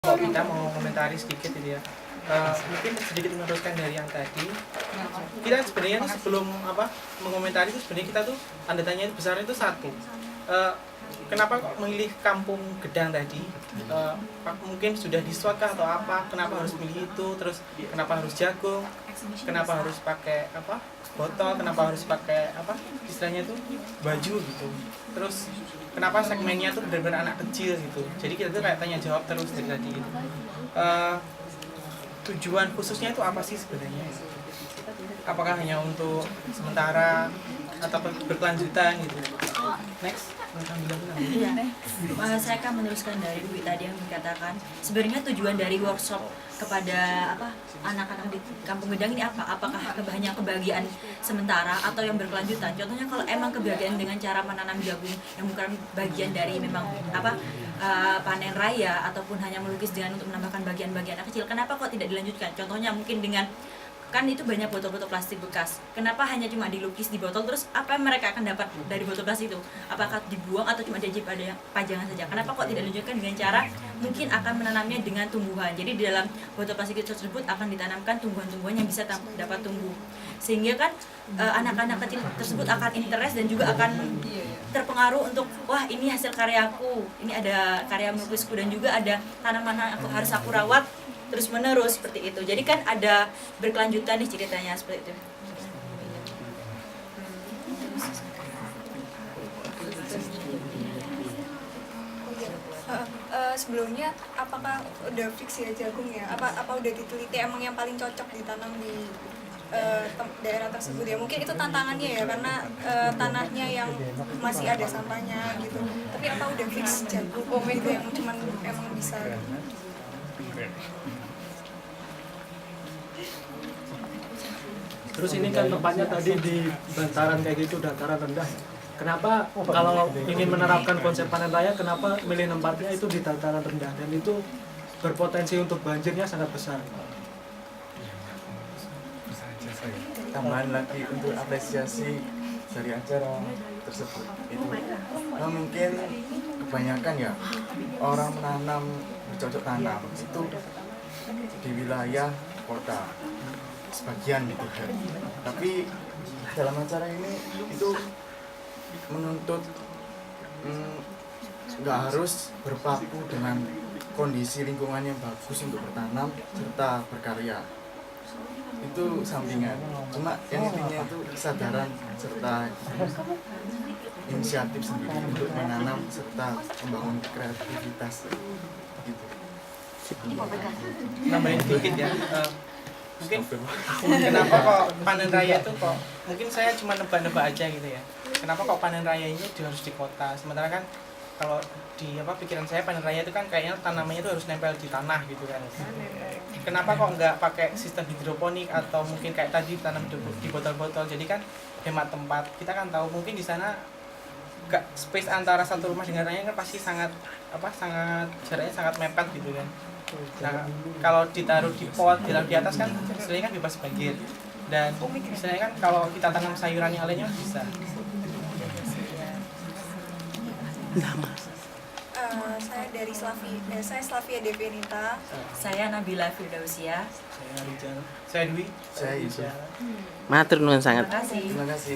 Kalau kita mau komentari sedikit gitu ya, mungkin sedikit meneruskan dari yang tadi. Kita sebenarnya tuh sebelum mengomentari itu sebenarnya kita tuh tanda tanya itu besar itu satu. Kenapa kok memilih Kampung Gedang tadi? Mungkin sudah disuat kah atau apa? Kenapa harus milih itu? Terus kenapa harus jagung? Kenapa harus pakai botol? Kenapa harus pakai istilahnya tuh baju gitu? Terus kenapa segmennya tuh benar-benar anak kecil gitu? Jadi kita tuh kayak tanya jawab terus dari tadi gitu. Tujuan khususnya itu apa sih sebenarnya? Apakah hanya untuk sementara atau berkelanjutan gitu? Next. Iya, saya akan meneruskan dari Bu tadi yang dikatakan. Sebenarnya tujuan dari workshop kepada anak-anak di Kampung Gedang ini apa? Apakah hanya kebahagiaan sementara atau yang berkelanjutan? Contohnya kalau emang kebahagiaan dengan cara menanam jagung yang bukan bagian dari memang panen raya ataupun hanya melukis dengan untuk menambahkan bagian-bagian kecil, kenapa kok tidak dilanjutkan? Contohnya mungkin dengan kan itu banyak botol-botol plastik bekas. Kenapa hanya cuma dilukis di botol, terus apa yang mereka akan dapat dari botol plastik itu? Apakah dibuang atau cuma jadi pada pajangan saja? Kenapa kok tidak dilanjutkan dengan cara mungkin akan menanamnya dengan tumbuhan? Jadi di dalam botol plastik tersebut akan ditanamkan tumbuhan-tumbuhan yang bisa dapat tumbuh. Sehingga kan anak-anak kecil tersebut akan interest dan juga akan terpengaruh untuk wah ini hasil karyaku, ini ada karya melukisku dan juga ada tanaman yang harus aku rawat terus menerus seperti itu. Jadi kan ada berkelanjutan nih ceritanya seperti itu. Sebelumnya apakah udah fix ya jagung ya? Apa udah diteliti emang yang paling cocok ditanam di daerah tersebut ya? Mungkin itu tantangannya ya karena tanahnya yang masih ada sampahnya gitu. Tapi apa udah fix jagung gitu yang cuman emang bisa? Terus ini kan tempatnya tadi di bantaran kayak gitu, dataran rendah. Kenapa kalau ingin menerapkan konsep panen raya, kenapa milih tempatnya itu di dataran rendah dan itu berpotensi untuk banjirnya sangat besar? Tambahan lagi untuk apresiasi dari acara tersebut itu mungkin kebanyakan ya orang menanam bercocok tanam itu di wilayah kota sebagian gitu kan. Tapi dalam acara ini itu menuntut nggak harus berpaku dengan kondisi lingkungan yang bagus untuk bertanam serta berkarya. Itu sampingan. Cuma yang intinya itu kesadaran serta inisiatif sendiri untuk menanam serta membangun kreativitas gitu. Nambahin sedikit ya. Mungkin kenapa kok panen raya itu kok mungkin saya cuma nebak-nebak aja gitu ya. Kenapa kok panen raya ini harus di kota? Sementara kan kalau di pikiran saya panen raya itu kan kayaknya tanamannya itu harus nempel di tanah gitu kan. Kenapa kok nggak pakai sistem hidroponik atau mungkin kayak tadi tanam di botol-botol? Jadi kan hemat tempat. Kita kan tahu mungkin di sana space antara satu rumah dengan raya kan pasti sangat jaraknya sangat mepet gitu kan. Nah, kalau ditaruh di pot, ditaruh di atas kan istilahnya kan bebas banjir. Dan istilahnya kan kalau kita tanam sayuran yang lainnya bisa. Saya dari saya Slavia Devinita. Saya Nabila Firdausia. Saya Rijal. Saya Dwi. Saya Yusuf. Matur nuwun sangat. Terima kasih. Terima kasih.